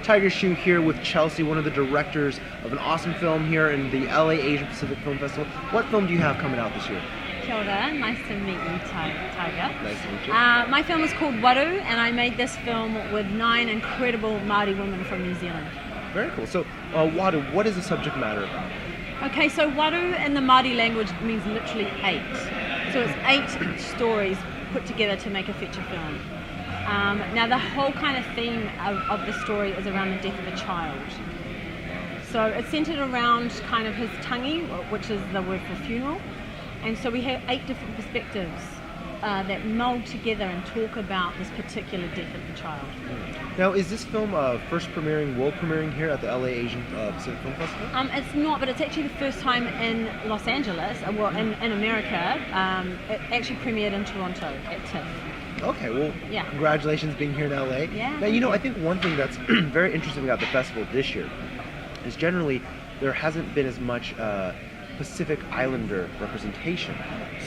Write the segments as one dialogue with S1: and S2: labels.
S1: Tiger Sheu here with Chelsea, one of the directors of an awesome film here in the LA Asian Pacific Film Festival. What film do you have coming out this year?
S2: Kia ora, nice to meet you, Tiger.
S1: Nice to meet you.
S2: My film is called Waru, and I made this film with 9 incredible Māori women from New Zealand.
S1: Very cool. So, Waru, what is the subject matter about?
S2: Okay, so Waru in the Māori language means literally 8. So it's 8 stories put together to make a feature film. Now the whole kind of theme of the story is around the death of a child. So it's centered around kind of his tangi, which is the word for funeral. And so we have 8 different perspectives that mold together and talk about this particular death of the child.
S1: Now, is this film first world premiering here at the LA Asian Pacific Film Festival?
S2: It's not, but it's actually the first time in Los Angeles, well, in America. It actually premiered in Toronto at TIFF.
S1: Okay, well,
S2: yeah.
S1: Congratulations being here in LA.
S2: Yeah.
S1: Now, I think one thing that's very interesting about the festival this year is generally there hasn't been as much Pacific Islander representation.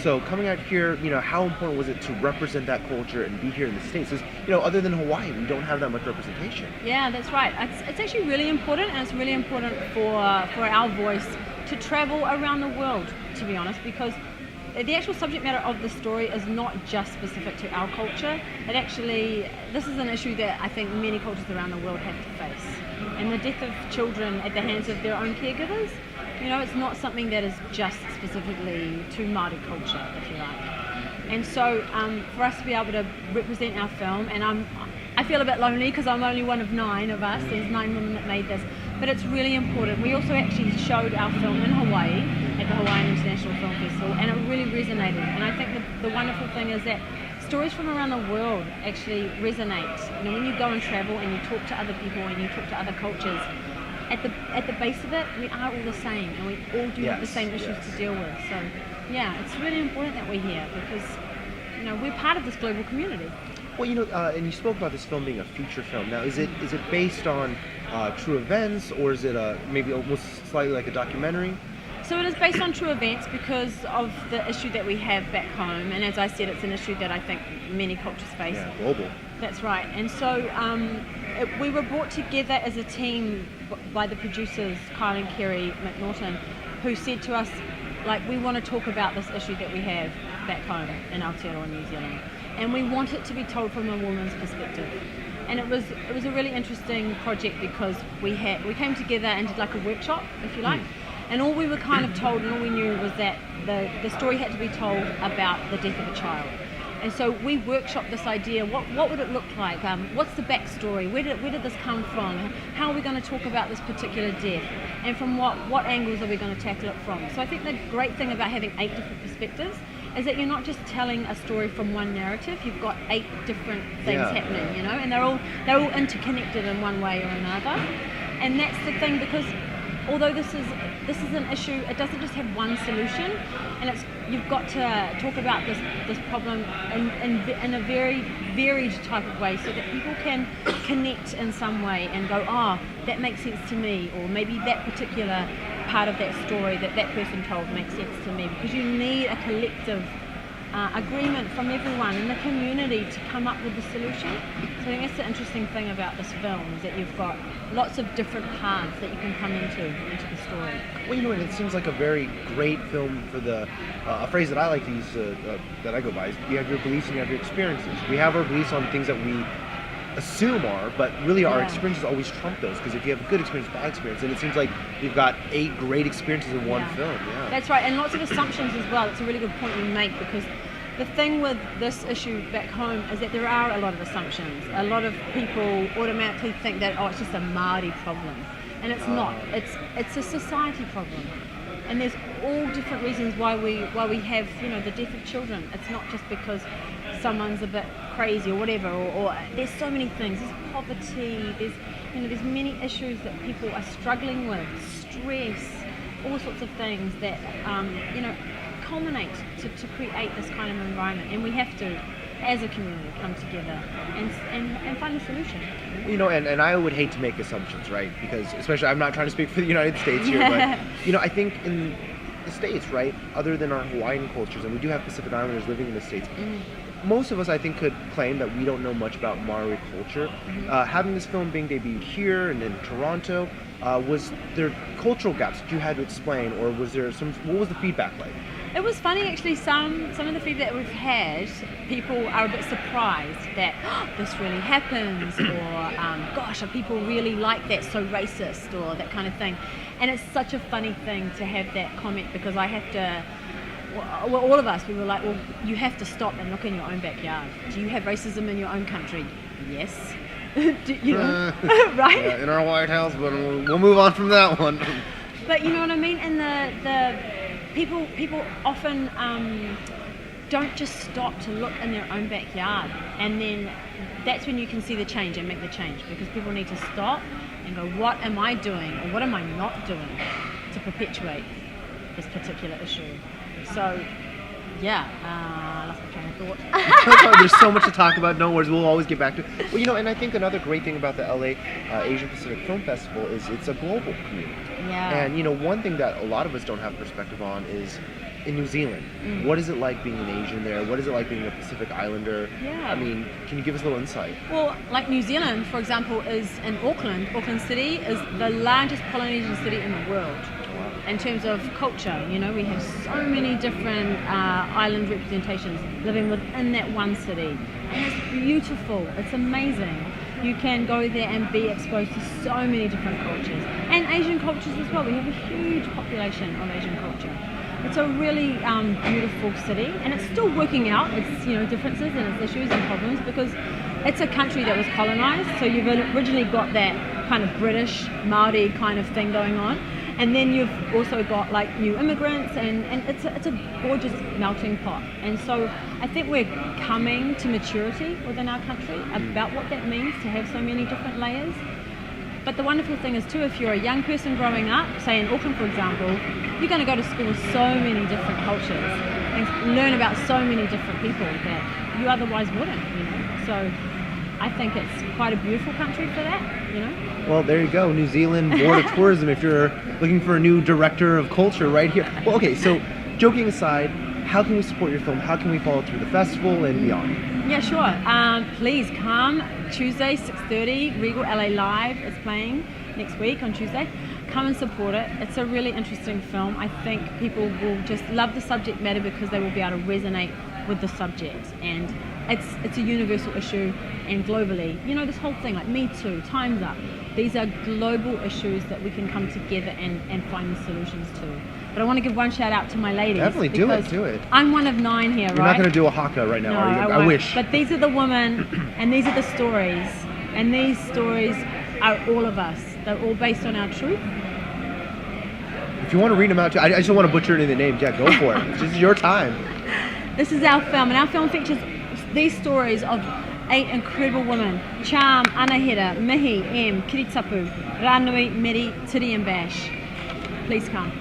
S1: So coming out here, how important was it to represent that culture and be here in the States? Because, other than Hawaii, we don't have that much representation.
S2: Yeah, that's right. It's actually really important, and it's really important for our voice to travel around the world, to be honest, because the actual subject matter of the story is not just specific to our culture. This is an issue that I think many cultures around the world have to face. And the death of children at the hands of their own caregivers, it's not something that is just specifically to Māori culture, if you like. And so for us to be able to represent our film, and I feel a bit lonely because I'm only one of 9 of us. There's 9 women that made this, but it's really important. We also actually showed our film in Hawaii at the Hawaiian International Film Festival, and it really resonated. And I think the wonderful thing is that stories from around the world actually resonate. When you go and travel and you talk to other people and you talk to other cultures, at the base of it, we are all the same, and we all do have the same issues to deal with. So, yeah, it's really important that we're here because, we're part of this global community.
S1: Well, and you spoke about this film being a feature film. Now, is it based on true events, or is it maybe almost slightly like a documentary?
S2: So it is based on true events because of the issue that we have back home, and as I said, it's an issue that I think many cultures face.
S1: Yeah, global.
S2: That's right. And so we were brought together as a team by the producers, Kyle and Kerry McNaughton, who said to us, we want to talk about this issue that we have back home in Aotearoa, New Zealand, and we want it to be told from a woman's perspective. And it was a really interesting project because we came together and did a workshop, if you like. And all we were kind of told and all we knew was that the story had to be told about the death of a child. And so we workshopped this idea, what would it look like? What's the backstory? Where did this come from? How are we going to talk about this particular death? And from what angles are we going to tackle it from? So I think the great thing about having 8 different perspectives is that you're not just telling a story from one narrative, you've got 8 different things happening, and they're all interconnected in one way or another. And that's the thing, because although this is an issue, it doesn't just have one solution, and you've got to talk about this problem in a very varied type of way so that people can connect in some way and go, that makes sense to me, or maybe that particular part of that story that person told makes sense to me, because you need a collective agreement from everyone in the community to come up with the solution. So I think that's the interesting thing about this film, is that you've got lots of different paths that you can come into the story.
S1: Well, and it seems like a very great film for a phrase that I like to use, that I go by, is you have your beliefs and you have your experiences. We have our beliefs on things that we assume are, but really our experiences always trump those, because if you have a good experience, bad experience, and it seems like you've got 8 great experiences in one film. Yeah,
S2: that's right, and lots of assumptions as well. It's a really good point you make, because the thing with this issue back home is that there are a lot of assumptions. A lot of people automatically think that it's just a Māori problem, and it's not. It's a society problem, and there's all different reasons why we have the death of children. It's not just because someone's a bit crazy or whatever, or there's so many things. There's poverty, there's many issues that people are struggling with, stress, all sorts of things that culminate to create this kind of environment, and we have to, as a community, come together and find a solution.
S1: And I would hate to make assumptions, right? Because especially, I'm not trying to speak for the United States here, but I think in the States, right, other than our Hawaiian cultures, and we do have Pacific Islanders living in the States, most of us, I think, could claim that we don't know much about Maori culture. Having this film being debuted here and in Toronto, was there cultural gaps that you had to explain, or was there what was the feedback like?
S2: It was funny actually. Some of the feedback we've had, people are a bit surprised that this really happens, or gosh, are people really like that, so racist, or that kind of thing. And it's such a funny thing to have that comment, because I have to. Well, all of us, we were like, well, you have to stop and look in your own backyard. Do you have racism in your own country? Yes. You know, right?
S1: Yeah, in our White House, but we'll move on from that one.
S2: But you know what I mean? And the people often don't just stop to look in their own backyard, and then that's when you can see the change and make the change, because people need to stop and go, what am I doing, or what am I not doing to perpetuate this particular issue? So, yeah, I lost my train of thought.
S1: There's so much to talk about. No worries, we'll always get back to it. Well, you know, and I think another great thing about the LA Asian Pacific Film Festival is it's a global community.
S2: Yeah.
S1: And, you know, one thing that a lot of us don't have perspective on is in New Zealand. What is it like being an Asian there? What is it like being a Pacific Islander?
S2: Yeah.
S1: I mean, can you give us a little insight?
S2: Well, like New Zealand, for example, is in Auckland. Auckland City is the largest Polynesian city in the world. In terms of culture, you know, we have so many different island representations living within that one city, and it's beautiful. It's amazing. You can go there and be exposed to so many different cultures, and Asian cultures as well. We have a huge population of Asian culture. It's a really beautiful city, and it's still working out its, you know, differences and its issues and problems, because it's a country that was colonized. So you've originally got that kind of British Maori kind of thing going on. And then you've also got like new immigrants, and it's a gorgeous melting pot. And so I think we're coming to maturity within our country about what that means to have so many different layers. But the wonderful thing is too, if you're a young person growing up, say in Auckland for example, you're going to go to school with so many different cultures and learn about so many different people that you otherwise wouldn't, you know. So I think it's quite a beautiful country for that, you know.
S1: Well, there you go, New Zealand Board of Tourism, if you're looking for a new director of culture right here. Well, okay, so joking aside, how can we support your film? How can we follow through the festival and beyond?
S2: Yeah, sure. Please come Tuesday, 6:30, Regal LA Live is playing next week on Tuesday. Come and support it. It's a really interesting film. I think people will just love the subject matter because they will be able to resonate with the subject, and it's a universal issue, and globally, you know, this whole thing like Me Too, Time's Up, these are global issues that we can come together and find the solutions to. But I want to give one shout out to my ladies.
S1: Definitely, do it.
S2: I'm one of 9 here,
S1: You're
S2: right?
S1: not going to do a haka right now,
S2: No,
S1: are you?
S2: I
S1: I wish.
S2: But these are the women, and these are the stories, and these stories are all of us. They're all based on our truth.
S1: If you want to read them out too, I just don't want to butcher any of the names. Yeah, go for it. This is your time.
S2: This is our film, and our film features these stories of 8 incredible women: Charm, Anahera, Mihi, Em, Kiritapu, Ranui, Meri, Tiri and Bash. Please come.